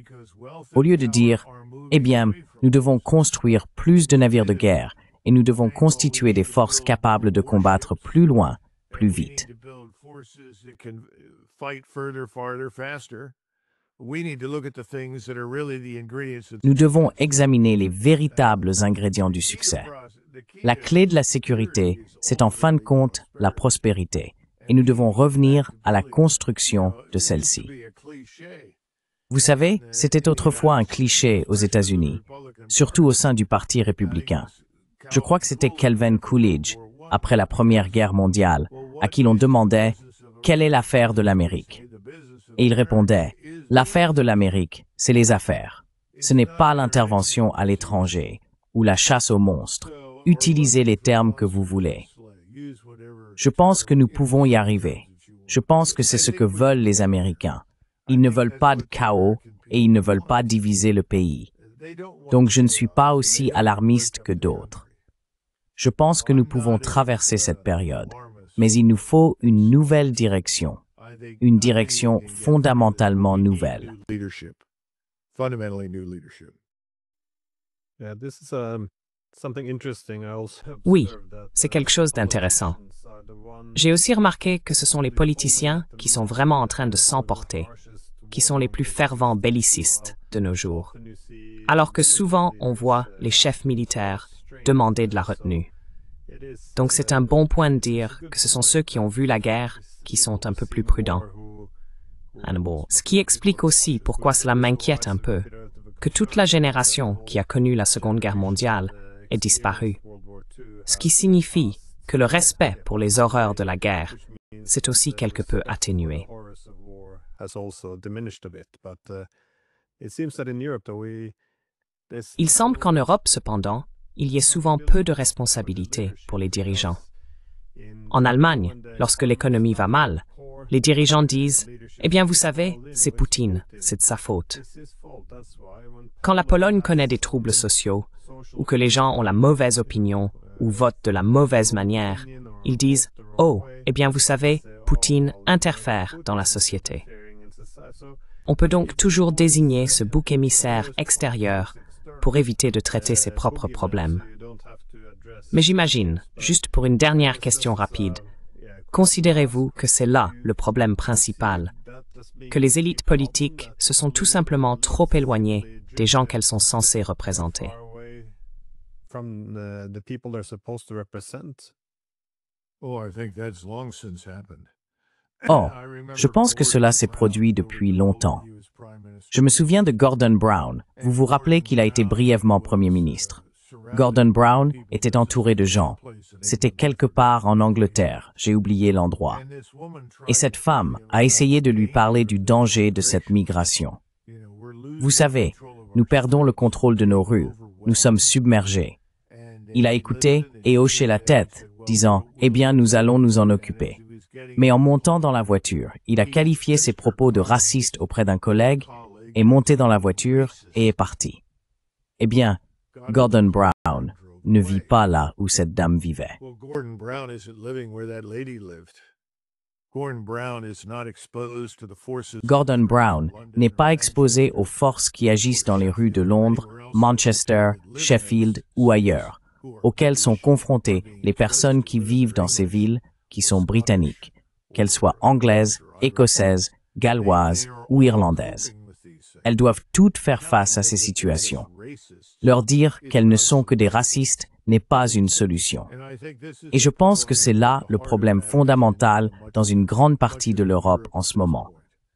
Speaker 2: Au lieu de dire, eh bien, nous devons construire plus de navires de guerre et nous devons constituer des forces capables de combattre plus loin, plus vite. Nous devons examiner les véritables ingrédients du succès. La clé de la sécurité, c'est en fin de compte la prospérité, et nous devons revenir à la construction de celle-ci. Vous savez, c'était autrefois un cliché aux États-Unis, surtout au sein du Parti républicain. Je crois que c'était Calvin Coolidge, après la Première Guerre mondiale, à qui l'on demandait « Quelle est l'affaire de l'Amérique ?» Et il répondait « L'affaire de l'Amérique, c'est les affaires. Ce n'est pas l'intervention à l'étranger ou la chasse aux monstres. Utilisez les termes que vous voulez. » Je pense que nous pouvons y arriver. Je pense que c'est ce que veulent les Américains. Ils ne veulent pas de chaos et ils ne veulent pas diviser le pays. Donc je ne suis pas aussi alarmiste que d'autres. Je pense que nous pouvons traverser cette période, mais il nous faut une nouvelle direction, une direction fondamentalement nouvelle.
Speaker 1: Oui, c'est quelque chose d'intéressant. J'ai aussi remarqué que ce sont les politiciens qui sont vraiment en train de s'emporter, qui sont les plus fervents bellicistes de nos jours, alors que souvent on voit les chefs militaires demander de la retenue. Donc c'est un bon point de dire que ce sont ceux qui ont vu la guerre qui sont un peu plus prudents. Ce qui explique aussi pourquoi cela m'inquiète un peu, que toute la génération qui a connu la Seconde Guerre mondiale est disparue. Ce qui signifie que le respect pour les horreurs de la guerre s'est aussi quelque peu atténué. Il semble qu'en Europe, cependant, il y ait souvent peu de responsabilités pour les dirigeants. En Allemagne, lorsque l'économie va mal, les dirigeants disent « Eh bien, vous savez, c'est Poutine, c'est de sa faute. » Quand la Pologne connaît des troubles sociaux, ou que les gens ont la mauvaise opinion ou votent de la mauvaise manière, ils disent « Oh, eh bien, vous savez, Poutine interfère dans la société. » On peut donc toujours désigner ce bouc émissaire extérieur pour éviter de traiter ses propres problèmes. Mais j'imagine, juste pour une dernière question rapide, considérez-vous que c'est là le problème principal, que les élites politiques se sont tout simplement trop éloignées des gens qu'elles sont censées représenter?
Speaker 2: Oh, je pense que cela s'est produit depuis longtemps. Je me souviens de Gordon Brown. Vous vous rappelez qu'il a été brièvement Premier ministre. Gordon Brown était entouré de gens. C'était quelque part en Angleterre, j'ai oublié l'endroit. Et cette femme a essayé de lui parler du danger de cette migration. Vous savez, nous perdons le contrôle de nos rues, nous sommes submergés. Il a écouté et hoché la tête, disant « Eh bien, nous allons nous en occuper ». Mais en montant dans la voiture, il a qualifié ses propos de racistes auprès d'un collègue, est monté dans la voiture et est parti. Eh bien, Gordon Brown ne vit pas là où cette dame vivait. Gordon Brown n'est pas exposé aux forces qui agissent dans les rues de Londres, Manchester, Sheffield ou ailleurs, auxquelles sont confrontées les personnes qui vivent dans ces villes qui sont britanniques, qu'elles soient anglaises, écossaises, galloises ou irlandaises. Elles doivent toutes faire face à ces situations. Leur dire qu'elles ne sont que des racistes n'est pas une solution. Et je pense que c'est là le problème fondamental dans une grande partie de l'Europe en ce moment.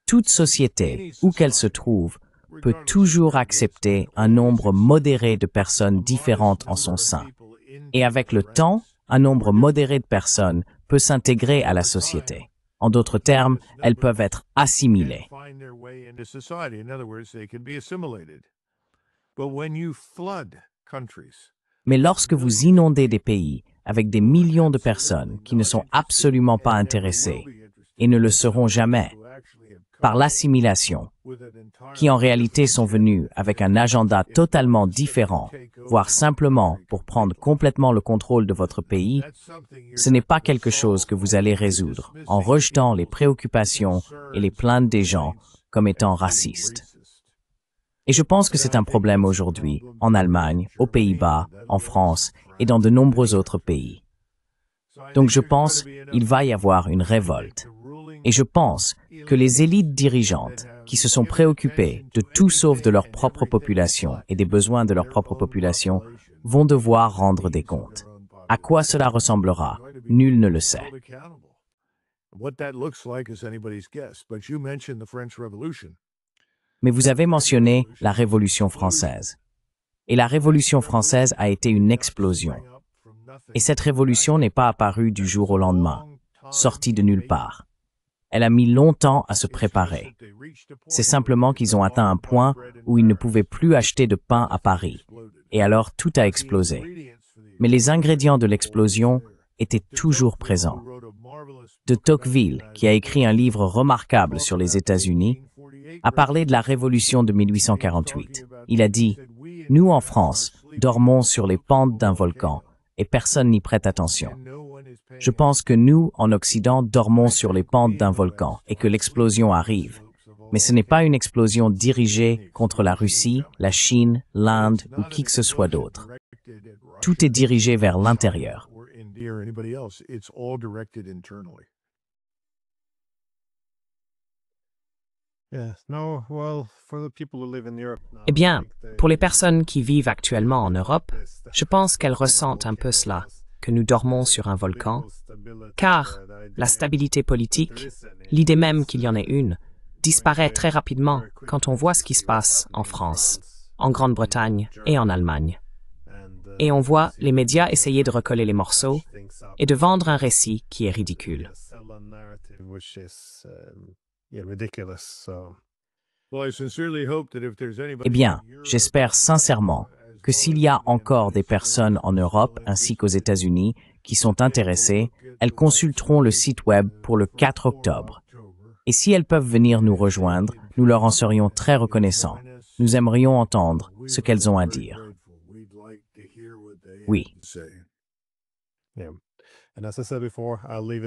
Speaker 2: Toute société, où qu'elle se trouve, peut toujours accepter un nombre modéré de personnes différentes en son sein. Et avec le temps, un nombre modéré de personnes peut s'intégrer à la société. En d'autres termes, elles peuvent être assimilées. Mais lorsque vous inondez des pays avec des millions de personnes qui ne sont absolument pas intéressées et ne le seront jamais, par l'assimilation, qui en réalité sont venus avec un agenda totalement différent, voire simplement pour prendre complètement le contrôle de votre pays, ce n'est pas quelque chose que vous allez résoudre en rejetant les préoccupations et les plaintes des gens comme étant racistes. Et je pense que c'est un problème aujourd'hui, en Allemagne, aux Pays-Bas, en France et dans de nombreux autres pays. Donc je pense qu'il va y avoir une révolte. Et je pense que les élites dirigeantes qui se sont préoccupées de tout sauf de leur propre population et des besoins de leur propre population vont devoir rendre des comptes. À quoi cela ressemblera, nul ne le sait. Mais vous avez mentionné la Révolution française. Et la Révolution française a été une explosion. Et cette révolution n'est pas apparue du jour au lendemain, sortie de nulle part. Elle a mis longtemps à se préparer. C'est simplement qu'ils ont atteint un point où ils ne pouvaient plus acheter de pain à Paris. Et alors tout a explosé. Mais les ingrédients de l'explosion étaient toujours présents. De Tocqueville, qui a écrit un livre remarquable sur les États-Unis, a parlé de la Révolution de 1848. Il a dit « Nous, en France, dormons sur les pentes d'un volcan et personne n'y prête attention. Je pense que nous, en Occident, dormons sur les pentes d'un volcan et que l'explosion arrive. Mais ce n'est pas une explosion dirigée contre la Russie, la Chine, l'Inde ou qui que ce soit d'autre. Tout est dirigé vers l'intérieur. »
Speaker 1: Eh bien, pour les personnes qui vivent actuellement en Europe, je pense qu'elles ressentent un peu cela, que nous dormons sur un volcan, car la stabilité politique, l'idée même qu'il y en ait une, disparaît très rapidement quand on voit ce qui se passe en France, en Grande-Bretagne et en Allemagne. Et on voit les médias essayer de recoller les morceaux et de vendre un récit qui est ridicule.
Speaker 2: Eh bien, j'espère sincèrement que s'il y a encore des personnes en Europe ainsi qu'aux États-Unis qui sont intéressées, elles consulteront le site web pour le 4 octobre. Et si elles peuvent venir nous rejoindre, nous leur en serions très reconnaissants. Nous aimerions entendre ce qu'elles ont à dire. Oui.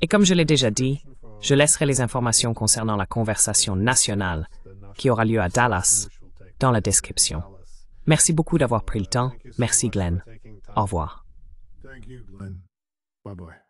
Speaker 1: Et comme je l'ai déjà dit, je laisserai les informations concernant la conversation nationale qui aura lieu à Dallas dans la description. Merci beaucoup d'avoir pris le temps. Merci Glenn. Au revoir.
Speaker 3: Thank you, Glenn. Bye-bye.